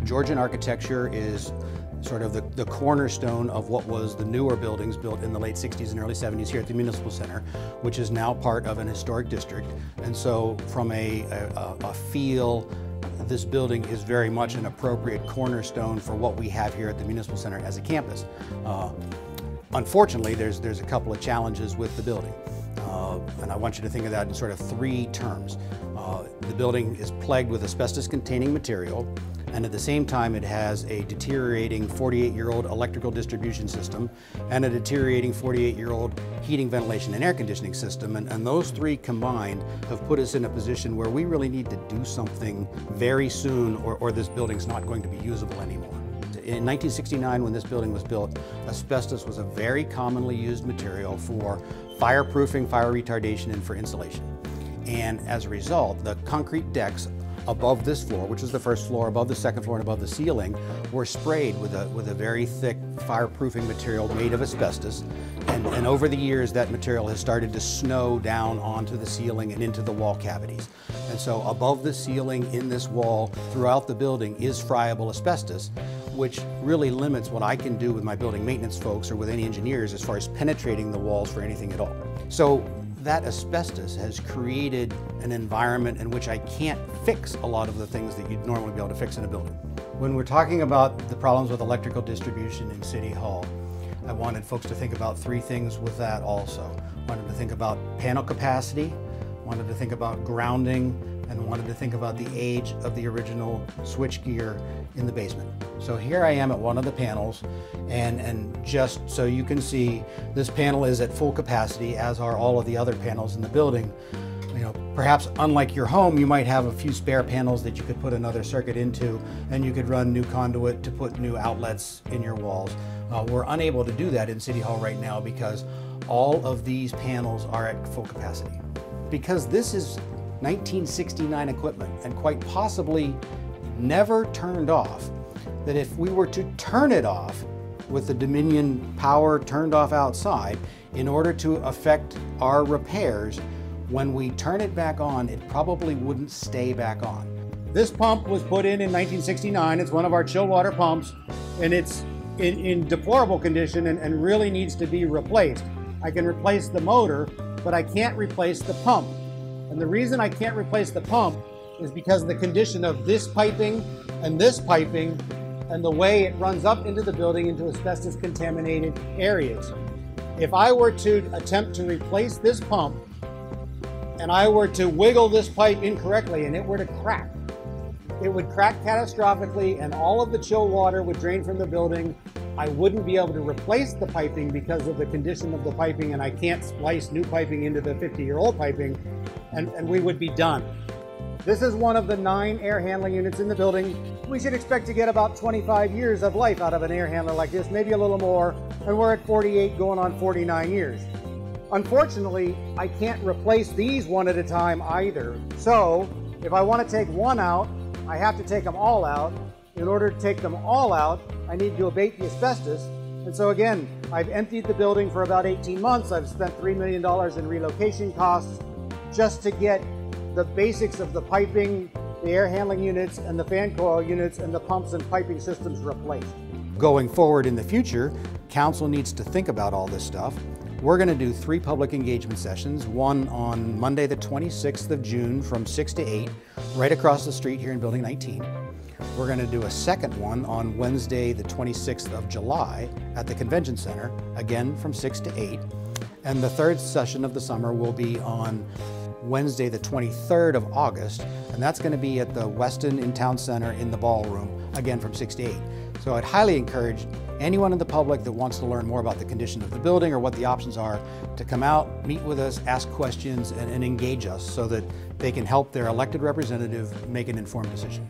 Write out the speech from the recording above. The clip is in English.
Georgian architecture is sort of the cornerstone of what was the newer buildings built in the late 60s and early 70s here at the Municipal Center, which is now part of an historic district. And so from a feel, this building is very much an appropriate cornerstone for what we have here at the Municipal Center as a campus. Unfortunately, there's a couple of challenges with the building. And I want you to think of that in sort of three terms. The building is plagued with asbestos-containing material, and at the same time it has a deteriorating 48-year-old electrical distribution system and a deteriorating 48-year-old heating, ventilation, and air conditioning system. And those three combined have put us in a position where we really need to do something very soon, or this building's not going to be usable anymore. In 1969, when this building was built, asbestos was a very commonly used material for fireproofing, fire retardation, and for insulation. And as a result, the concrete decks above this floor, which was the first floor, above the second floor, and above the ceiling, were sprayed with a very thick fireproofing material made of asbestos. And over the years, that material has started to snow down onto the ceiling and into the wall cavities. And so above the ceiling, in this wall, throughout the building, is friable asbestos, which really limits what I can do with my building maintenance folks or with any engineers as far as penetrating the walls for anything at all. So that asbestos has created an environment in which I can't fix a lot of the things that you'd normally be able to fix in a building. When we're talking about the problems with electrical distribution in City Hall, I wanted folks to think about three things with that also. I wanted to think about panel capacity, wanted to think about grounding, and wanted to think about the age of the original switchgear in the basement. So here I am at one of the panels, and just so you can see, this panel is at full capacity, as are all of the other panels in the building. You know, perhaps unlike your home, you might have a few spare panels that you could put another circuit into, and you could run new conduit to put new outlets in your walls. We're unable to do that in City Hall right now because all of these panels are at full capacity. Because this is 1969 equipment, and quite possibly never turned off, that if we were to turn it off with the Dominion power turned off outside in order to affect our repairs, when we turn it back on, it probably wouldn't stay back on. This pump was put in 1969. It's one of our chill water pumps, and it's in deplorable condition and really needs to be replaced. I can replace the motor, but I can't replace the pump. And the reason I can't replace the pump is because of the condition of this piping and the way it runs up into the building into asbestos contaminated areas. If I were to attempt to replace this pump and I were to wiggle this pipe incorrectly and it were to crack, it would crack catastrophically and all of the chill water would drain from the building. I wouldn't be able to replace the piping because of the condition of the piping, and I can't splice new piping into the 50-year-old piping, and we would be done. This is one of the 9 air handling units in the building. We should expect to get about 25 years of life out of an air handler like this, maybe a little more, and we're at 48 going on 49 years. Unfortunately, I can't replace these one at a time either. So if I want to take one out, I have to take them all out. In order to take them all out, I need to abate the asbestos. And so again, I've emptied the building for about 18 months. I've spent $3 million in relocation costs just to get the basics of the piping, the air handling units, and the fan coil units, and the pumps and piping systems replaced. Going forward in the future, council needs to think about all this stuff. We're going to do 3 public engagement sessions, one on Monday the 26th of June from 6 to 8, right across the street here in Building 19. We're going to do a second one on Wednesday the 26th of July at the Convention Center, again from 6 to 8. And the third session of the summer will be on Wednesday the 23rd of August, and that's going to be at the Westin in Town Center in the ballroom, again from 6 to 8. So I'd highly encourage anyone in the public that wants to learn more about the condition of the building or what the options are to come out, meet with us, ask questions, and engage us so that they can help their elected representative make an informed decision.